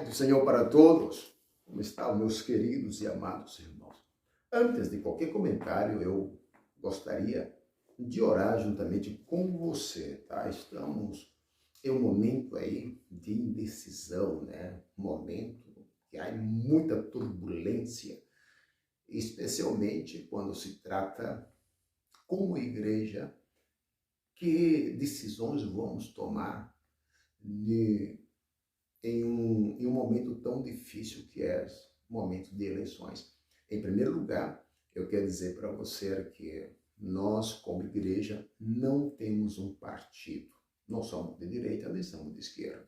Do Senhor para todos. Como estão, meus queridos e amados irmãos? Antes de qualquer comentário, eu gostaria de orar juntamente com você, tá? Estamos em um momento aí de indecisão, né? Um momento que há muita turbulência, especialmente quando se trata, como igreja, que decisões vamos tomar em um momento tão difícil que é o momento de eleições. Em primeiro lugar, eu quero dizer para você que nós, como igreja, não temos um partido. Não somos de direita, nem somos de esquerda.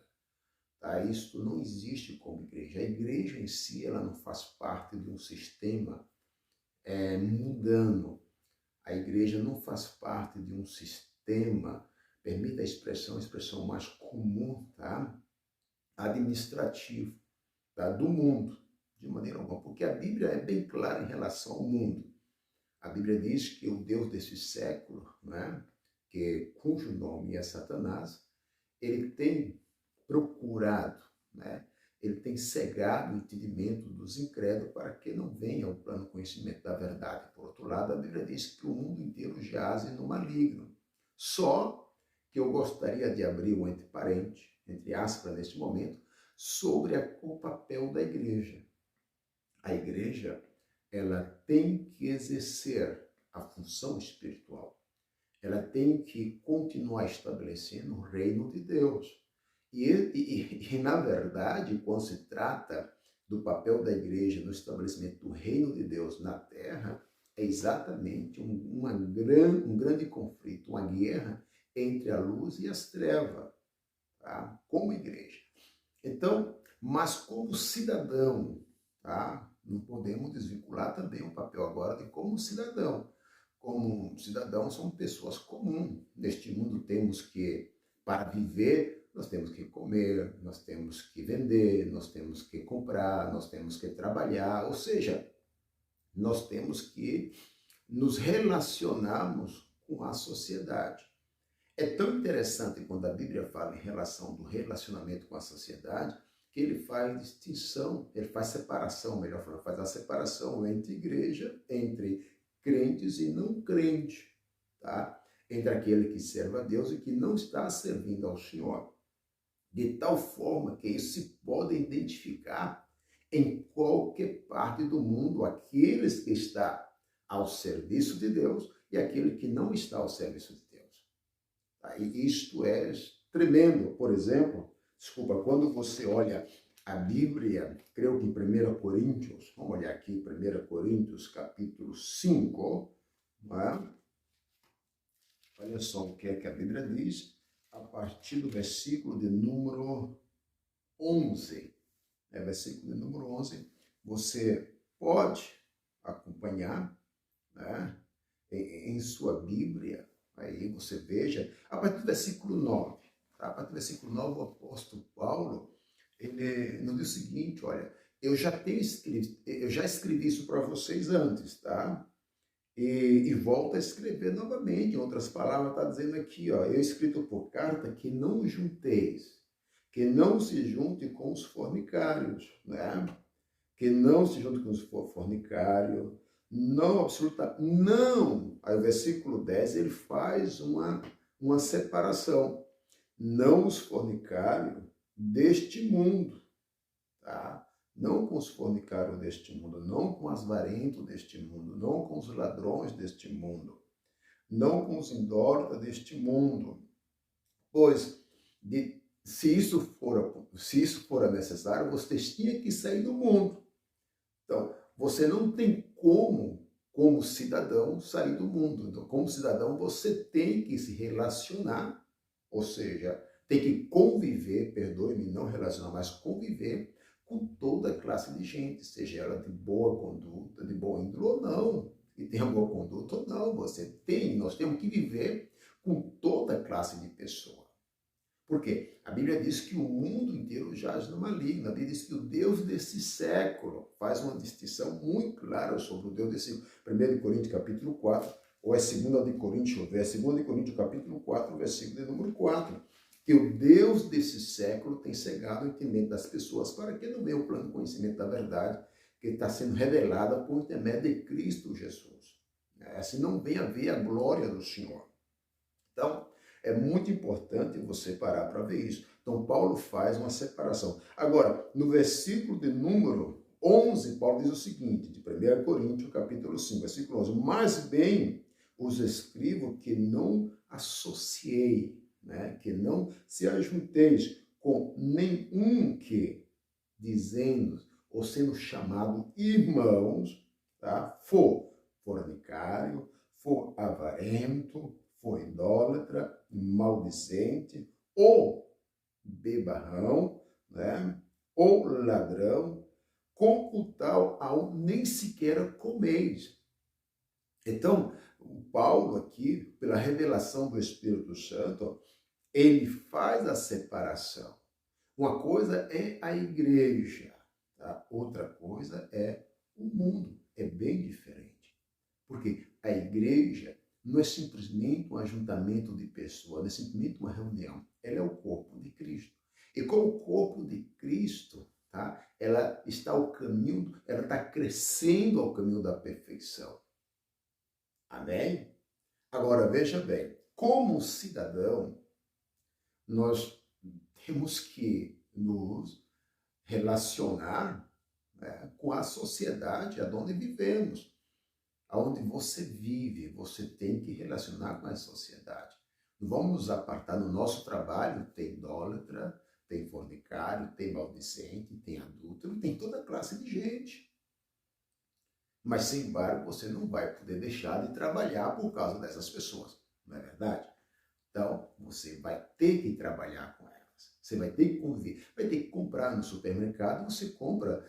Tá? Isso não existe como igreja. A igreja em si, ela não faz parte de um sistema mundano. A igreja não faz parte de um sistema, permita a expressão mais comum, tá? Administrativo, tá? Do mundo, de maneira alguma, porque a Bíblia é bem clara em relação ao mundo. A Bíblia diz que o Deus desse século, né, cujo nome é Satanás, ele tem procurado, né, ele tem cegado o entendimento dos incrédulos para que não venha o pleno conhecimento da verdade. Por outro lado, a Bíblia diz que o mundo inteiro jaz no maligno. Só que eu gostaria de abrir um entre aspas, neste momento, sobre o papel da igreja. A igreja, ela tem que exercer a função espiritual. Ela tem que continuar estabelecendo o reino de Deus. E na verdade, quando se trata do papel da igreja no estabelecimento do reino de Deus na terra, é exatamente um grande conflito, uma guerra entre a luz e as trevas, tá? Como igreja. Então, mas como cidadão, tá? Não podemos desvincular também o papel agora de como cidadão. Como cidadão, somos pessoas comuns. Neste mundo temos que, para viver, nós temos que comer, nós temos que vender, nós temos que comprar, nós temos que trabalhar, ou seja, nós temos que nos relacionarmos com a sociedade. É tão interessante quando a Bíblia fala em relação do relacionamento com a sociedade, que ele faz distinção, ele faz separação, melhor falando, faz a separação entre igreja, entre crentes e não crentes, tá? Entre aquele que serve a Deus e que não está servindo ao Senhor. De tal forma que isso se pode identificar em qualquer parte do mundo, aqueles que estão ao serviço de Deus e aquele que não está ao serviço de Deus. Tá? E isto é tremendo. Por exemplo, quando você olha a Bíblia, creio que em 1 Coríntios, vamos olhar aqui, 1 Coríntios, capítulo 5, né? Olha só o que é que a Bíblia diz, a partir do versículo de número 11. Versículo de número 11, você pode acompanhar, né, em sua Bíblia, aí você veja, a partir do versículo 9, tá? A partir do versículo 9, o apóstolo Paulo, ele nos diz o seguinte, olha, eu já escrevi isso para vocês antes, tá? E volta a escrever novamente, em outras palavras, está dizendo aqui, ó, eu escrito por carta que não junteis, que não se junte com os fornicários, né? Que não se junte com os fornicários, não, não. Aí o versículo 10, ele faz uma separação. Não os fornicários deste mundo, tá? Não com os fornicários deste mundo, não com os avarentos deste mundo, não com os ladrões deste mundo, não com os idólatras deste mundo. Pois, se isso for necessário, vocês tinham que sair do mundo. Então, você não tem como cidadão, sair do mundo. Então, como cidadão, você tem que se relacionar, ou seja, tem que conviver, perdoe-me, não relacionar, mas conviver com toda classe de gente, seja ela de boa conduta, de boa índole ou não, que tenha boa conduta ou não. Nós temos que viver com toda classe de pessoa. Por quê? A Bíblia diz que o mundo inteiro jaz no maligno. A Bíblia diz que o Deus desse século faz uma distinção muito clara sobre o Deus desse 1 Coríntios capítulo 4, ou é 2 de Coríntios, 2 de Coríntios capítulo 4, versículo de número 4. que o Deus desse século tem cegado o entendimento das pessoas para que não venha o plano de conhecimento da verdade que está sendo revelada por intermédio de Cristo Jesus. Assim não venha ver a glória do Senhor. Então, é muito importante você parar para ver isso. Então, Paulo faz uma separação. Agora, no versículo de número 11, Paulo diz o seguinte, de 1 Coríntios, capítulo 5, versículo 11, mas bem os escrevo que não associei, né? Que não se ajunteis com nenhum que, dizendo ou sendo chamado irmãos, tá? For fornicário, for avarento, for idólatra, maldicente, ou bebarrão, né? Ou ladrão, com o tal ao nem sequer comeis. Então, o Paulo aqui, pela revelação do Espírito Santo, ele faz a separação. Uma coisa é a igreja, tá? Outra coisa é o mundo. É bem diferente. Porque a igreja não é simplesmente um ajuntamento de pessoas, não é simplesmente uma reunião. Ela é o corpo de Cristo. E como o corpo de Cristo, tá? Ela está ao caminho, ela está crescendo ao caminho da perfeição. Amém? Agora, veja bem, como cidadão, nós temos que nos relacionar, né, com a sociedade onde vivemos. Aonde você vive, você tem que relacionar com a sociedade. Não vamos nos apartar no nosso trabalho, tem idólatra, tem fornicário, tem maldicente, tem adúltero, tem toda classe de gente. Mas, sem embargo, você não vai poder deixar de trabalhar por causa dessas pessoas, não é verdade? Então, você vai ter que trabalhar com elas. Você vai ter que conviver, vai ter que comprar no supermercado, você compra.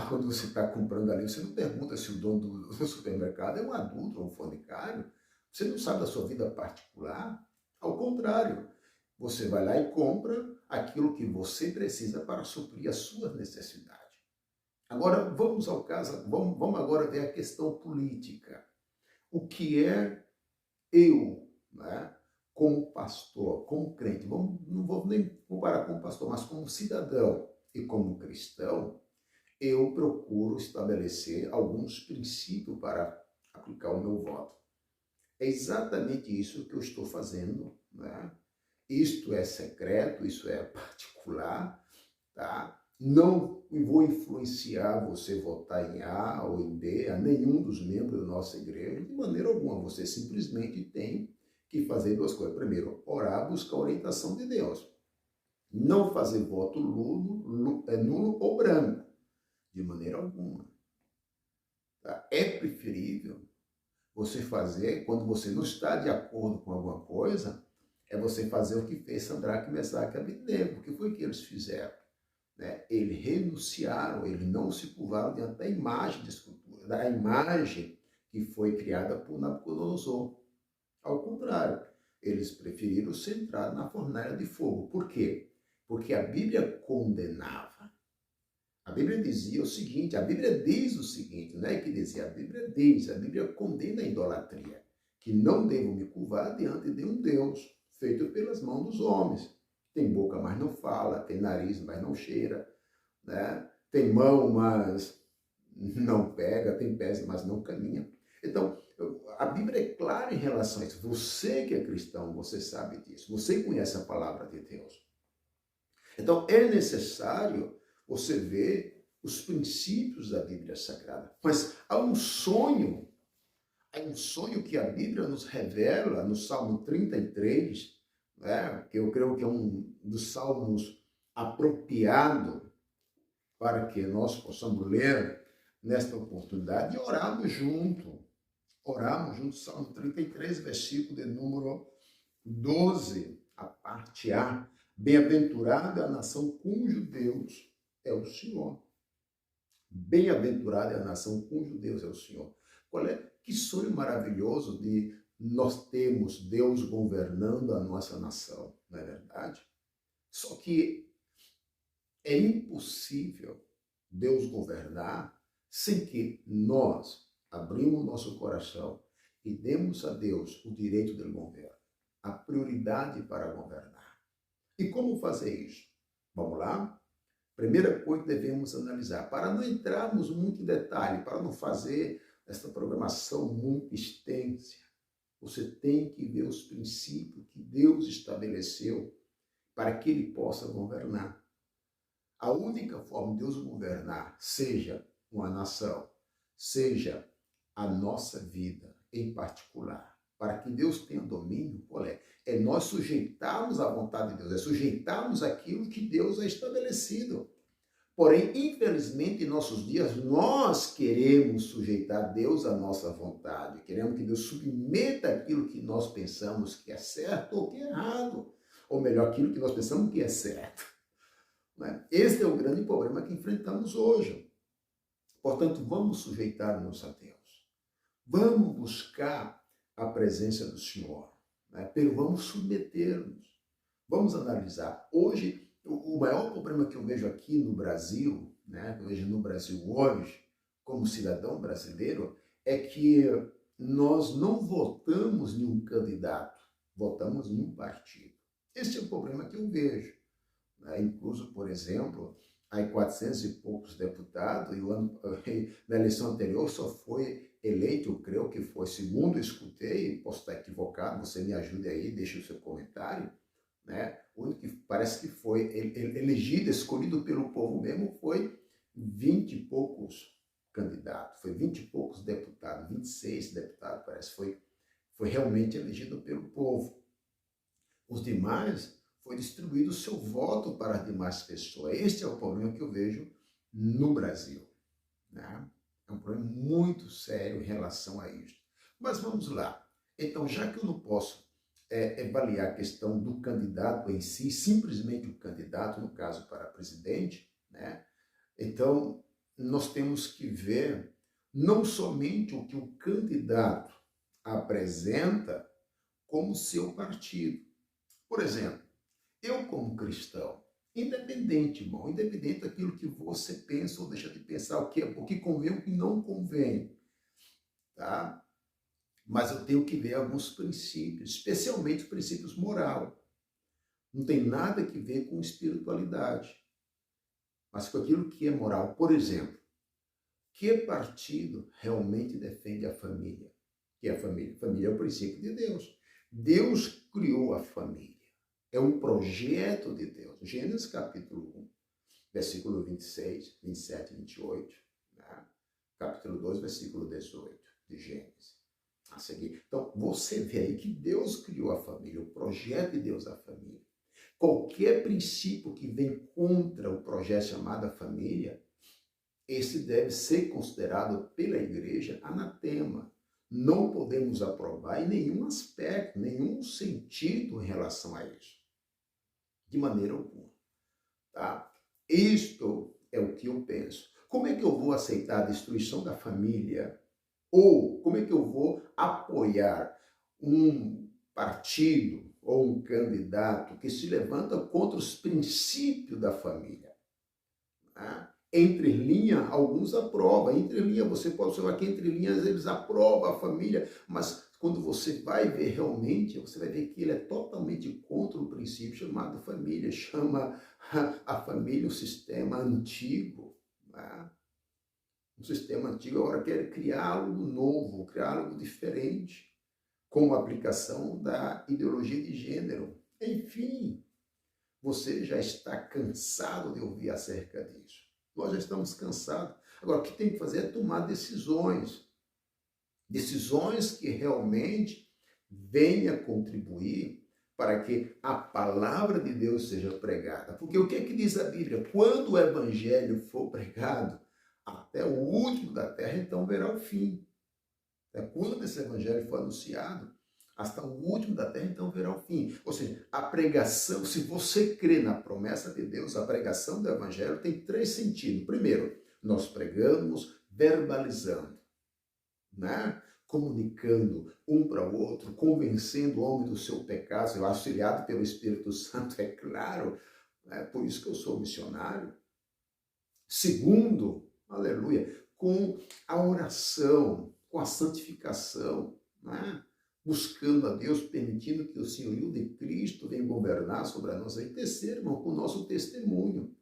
Quando você está comprando ali, você não pergunta se o dono do supermercado é um adulto ou um fornicário. Você não sabe da sua vida particular. Ao contrário, você vai lá e compra aquilo que você precisa para suprir as suas necessidades. Agora, vamos ao caso, vamos agora ver a questão política. O que é eu, né, como pastor, como crente, não vou nem comparar como pastor, mas como cidadão e como cristão, eu procuro estabelecer alguns princípios para aplicar o meu voto. É exatamente isso que eu estou fazendo, né? Isto é secreto, isso é particular, tá? Não vou influenciar você votar em A ou em B, a nenhum dos membros da nossa igreja, de maneira alguma. Você simplesmente tem que fazer duas coisas. Primeiro, orar, buscar a orientação de Deus. Não fazer voto nulo ou branco. De maneira alguma. Tá? É preferível você fazer, quando você não está de acordo com alguma coisa, é você fazer o que fez Sadraque, Mesaque e Abednego. O que foi que eles fizeram? Né? Eles renunciaram, eles não se curvaram diante da imagem de escultura, da imagem que foi criada por Nabucodonosor. Ao contrário, eles preferiram ser entrados na fornalha de fogo. Por quê? Porque a Bíblia condenava. A Bíblia dizia o seguinte, a Bíblia diz o seguinte, não é que dizia, a Bíblia condena a idolatria, que não devo me curvar diante de um Deus feito pelas mãos dos homens. Tem boca, mas não fala, tem nariz, mas não cheira, né? Tem mão, mas não pega, tem pés, mas não caminha. Então, a Bíblia é clara em relação a isso. Você que é cristão, você sabe disso. Você conhece a palavra de Deus. Então, é necessário você ver os princípios da Bíblia Sagrada. Mas há um sonho que a Bíblia nos revela no Salmo 33, né, que eu creio que é um dos salmos apropriado para que nós possamos ler nesta oportunidade e orarmos junto. Orarmos junto, Salmo 33, versículo de número 12, a parte A. Bem-aventurada a nação cujo Deus é o Senhor. Bem-aventurada é a nação cujo Deus é o Senhor. Que sonho maravilhoso de nós termos Deus governando a nossa nação, não é verdade? Só que é impossível Deus governar sem que nós abrimos nosso coração e demos a Deus o direito de governo, a prioridade para governar. E como fazer isso? Vamos lá? Primeira coisa que devemos analisar, para não entrarmos muito em detalhe, para não fazer essa programação muito extensa, você tem que ver os princípios que Deus estabeleceu para que Ele possa governar. A única forma de Deus governar, seja uma nação, seja a nossa vida em particular, para que Deus tenha domínio, qual é? É nós sujeitarmos à vontade de Deus, é sujeitarmos aquilo que Deus é estabelecido. Porém, infelizmente, em nossos dias, nós queremos sujeitar Deus à nossa vontade. Queremos que Deus submeta aquilo que nós pensamos que é certo ou que é errado. Ou melhor, aquilo que nós pensamos que é certo. Esse é o grande problema que enfrentamos hoje. Portanto, vamos sujeitar-nos a Deus. Vamos buscar a presença do Senhor. Vamos submeter-nos. Vamos analisar. Hoje, o maior problema que eu vejo aqui no Brasil, que eu vejo no Brasil hoje, como cidadão brasileiro, é que nós não votamos em um candidato, votamos em um partido. Esse é o problema que eu vejo. Incluso, por exemplo, aí 400 e poucos deputados, e na eleição anterior só foi eleito, eu creio que foi, segundo eu escutei, posso estar equivocado, você me ajude aí, deixe o seu comentário, o único que parece que foi elegido, escolhido pelo povo mesmo, foi 20 e poucos candidatos, foi 20 e poucos deputados, 26 deputados, parece, foi realmente elegido pelo povo. Os demais, foi distribuído o seu voto para as demais pessoas. Este é o problema que eu vejo no Brasil. É um problema muito sério em relação a isso. Mas vamos lá. Então, já que eu não posso avaliar a questão do candidato em si, simplesmente o candidato, no caso para presidente, então nós temos que ver não somente o que o candidato apresenta como seu partido. Por exemplo, eu como cristão, independente, irmão, independente daquilo que você pensa ou deixa de pensar, o que convém ou o que não convém, tá? Mas eu tenho que ver alguns princípios, especialmente os princípios morais. Não tem nada que ver com espiritualidade, mas com aquilo que é moral. Por exemplo, que partido realmente defende a família? Que é a família? A família é o princípio de Deus. Deus criou a família. É um projeto de Deus. Gênesis capítulo 1, versículo 26, 27 e 28. Capítulo 2, versículo 18 de Gênesis. A seguir. Então, você vê aí que Deus criou a família, o projeto de Deus a família. Qualquer princípio que vem contra o projeto chamado família, esse deve ser considerado pela igreja anatema. Não podemos aprovar em nenhum aspecto, nenhum sentido em relação a isso. De maneira alguma. Tá? Isto é o que eu penso. Como é que eu vou aceitar a destruição da família? Ou como é que eu vou apoiar um partido ou um candidato que se levanta contra os princípios da família? Entre linhas, alguns aprovam. Entre linhas, você pode observar que entre linhas eles aprovam a família, mas quando você vai ver realmente, você vai ver que ele é totalmente contra um princípio chamado família. Chama a família um sistema antigo. Um sistema antigo agora quer criar algo novo, criar algo diferente, com a aplicação da ideologia de gênero. Enfim, você já está cansado de ouvir acerca disso. Nós já estamos cansados. Agora, o que tem que fazer é tomar decisões. Decisões que realmente venham contribuir para que a palavra de Deus seja pregada. Porque o que é que diz a Bíblia? Quando o evangelho for pregado, até o último da terra, então verá o fim. Quando esse evangelho for anunciado, hasta o último da terra, então verá o fim. Ou seja, a pregação, se você crê na promessa de Deus, a pregação do evangelho tem 3 sentidos. Primeiro, nós pregamos verbalizando, comunicando um para o outro, convencendo o homem do seu pecado, auxiliado pelo Espírito Santo, é claro, por isso que eu sou missionário. Segundo, aleluia, com a oração, com a santificação, buscando a Deus, permitindo que o senhorio de Cristo venha governar sobre a nossa vida. E terceiro, irmão, com o nosso testemunho,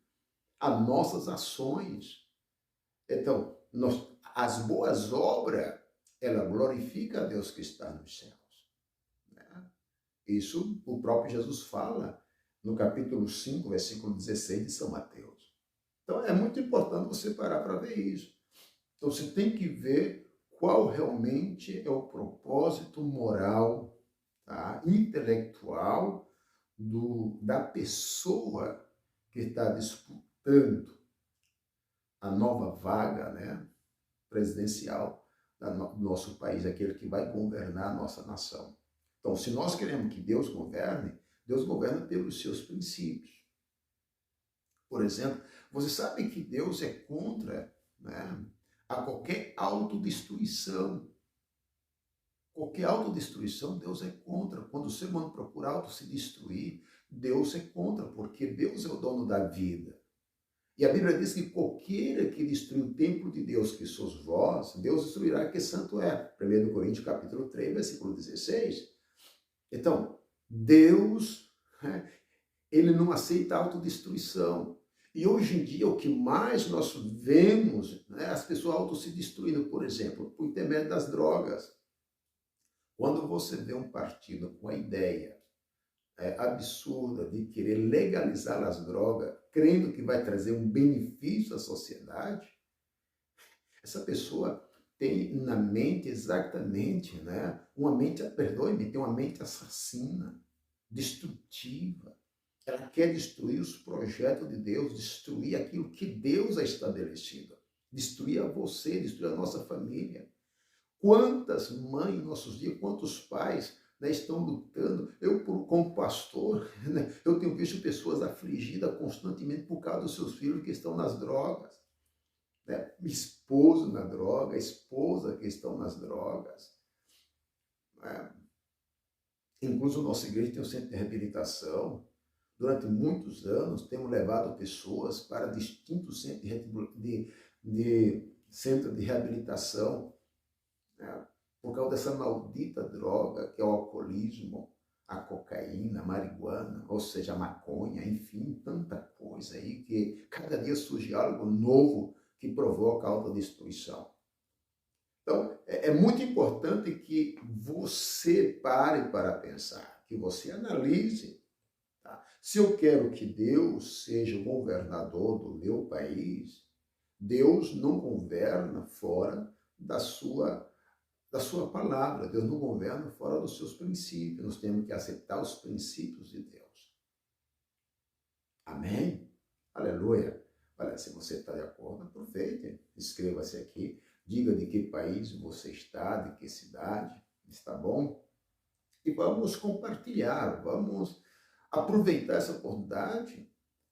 as nossas ações. Então, as boas obras, ela glorifica a Deus que está nos céus. Né? Isso o próprio Jesus fala no capítulo 5, versículo 16 de São Mateus. Então, é muito importante você parar para ver isso. Então, você tem que ver qual realmente é o propósito moral, tá? Intelectual da pessoa que está disputando a nova vaga, né, presidencial do nosso país, aquele que vai governar a nossa nação. Então, se nós queremos que Deus governa pelos seus princípios. Por exemplo, você sabe que Deus é contra, né, a qualquer autodestruição. Qualquer autodestruição, Deus é contra. Quando o ser humano procura auto se destruir, Deus é contra, porque Deus é o dono da vida. E a Bíblia diz que qualquer que destruir o templo de Deus, que sois vós, Deus destruirá, que santo é. 1 Coríntios capítulo 3, versículo 16. Então, Deus, ele não aceita autodestruição. E hoje em dia, o que mais nós vemos, né, as pessoas auto se destruindo, por exemplo, por intermédio das drogas. Quando você vê um partido com a ideia absurda de querer legalizar as drogas, crendo que vai trazer um benefício à sociedade, essa pessoa tem na mente exatamente, né, tem uma mente assassina, destrutiva. Ela quer destruir os projetos de Deus, destruir aquilo que Deus ha estabelecido, destruir a você, destruir a nossa família. Quantas mães, nossos dias, quantos pais, né, estão lutando. Eu, como pastor, né, eu tenho visto pessoas afligidas constantemente por causa dos seus filhos que estão nas drogas. Né? Esposo na droga, esposa que estão nas drogas. Né? Inclusive, a nossa igreja tem um centro de reabilitação. Durante muitos anos, temos levado pessoas para distintos centros de reabilitação, né? Por causa dessa maldita droga que é o alcoolismo, a cocaína, a marihuana, ou seja, a maconha, enfim, tanta coisa aí que cada dia surge algo novo que provoca a autodestruição. Então, é muito importante que você pare para pensar, que você analise. Tá? Se eu quero que Deus seja o governador do meu país, Deus não governa fora da sua palavra. Deus não governa fora dos seus princípios. Nós temos que aceitar os princípios de Deus. Amém? Aleluia. Olha, se você está de acordo, aproveite, inscreva-se aqui, diga de que país você está, de que cidade, está bom? E vamos compartilhar, vamos aproveitar essa oportunidade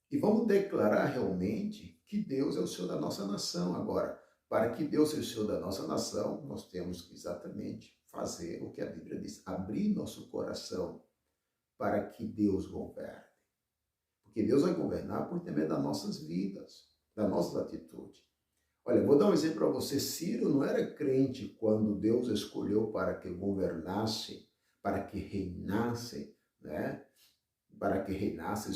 e vamos declarar realmente que Deus é o Senhor da nossa nação. Agora, para que Deus seja o Senhor da nossa nação, nós temos que exatamente fazer o que a Bíblia diz, abrir nosso coração para que Deus governe. Porque Deus vai governar por intermédio das nossas vidas, das nossas atitudes. Olha, vou dar um exemplo para você. Ciro não era crente quando Deus escolheu para que governasse, para que reinasse, né? Para que reinasse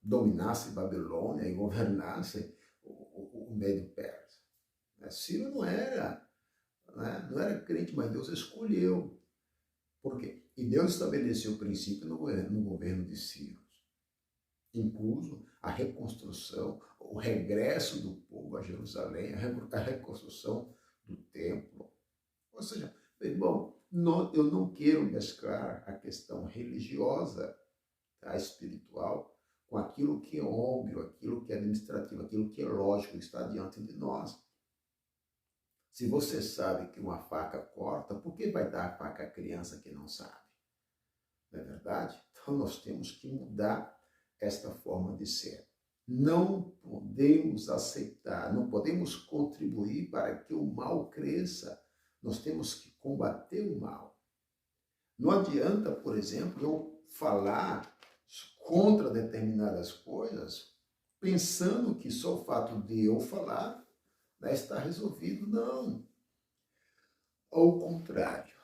dominasse Babilônia e governasse o Médio Persa. Ciro não era crente, mas Deus escolheu. Por quê? E Deus estabeleceu o princípio no governo de Ciro. Incluso a reconstrução, o regresso do povo a Jerusalém, a reconstrução do templo. Ou seja, irmão, eu não quero mesclar a questão religiosa, tá, espiritual, com aquilo que é óbvio, aquilo que é administrativo, aquilo que é lógico, que está diante de nós. Se você sabe que uma faca corta, por que vai dar a faca à criança que não sabe? Não é verdade? Então nós temos que mudar esta forma de ser. Não podemos aceitar, não podemos contribuir para que o mal cresça. Nós temos que combater o mal. Não adianta, por exemplo, eu falar contra determinadas coisas pensando que só o fato de eu falar está resolvido. Não. Ao contrário.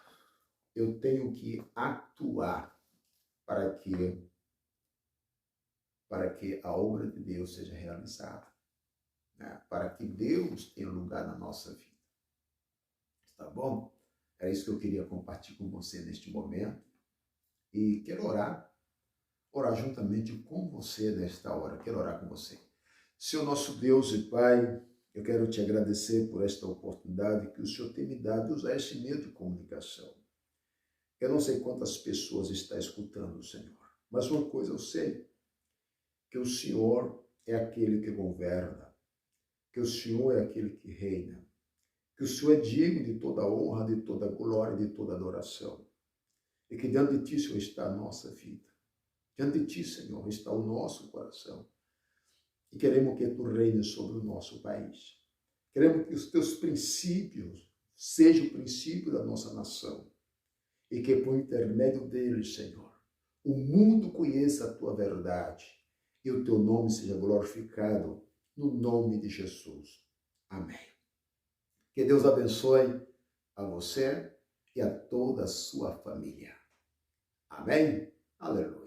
eu tenho que atuar para que a obra de Deus seja realizada, né? Para que Deus tenha lugar na nossa vida. Tá bom? É isso que eu queria compartilhar com você neste momento. E quero orar juntamente com você nesta hora. Quero orar com você. Senhor nosso Deus e Pai, eu quero te agradecer por esta oportunidade que o Senhor tem me dado de usar este meio de comunicação. Eu não sei quantas pessoas está escutando, Senhor, mas uma coisa eu sei, que o Senhor é aquele que governa, que o Senhor é aquele que reina, que o Senhor é digno de toda honra, de toda glória, de toda adoração. E que diante de Ti, Senhor, está a nossa vida. Diante de Ti, Senhor, está o nosso coração. E queremos que Tu reines sobre o nosso país. Queremos que os Teus princípios sejam o princípio da nossa nação. E que por intermédio deles, Senhor, o mundo conheça a Tua verdade. E o Teu nome seja glorificado no nome de Jesus. Amém. Que Deus abençoe a você e a toda a sua família. Amém? Aleluia.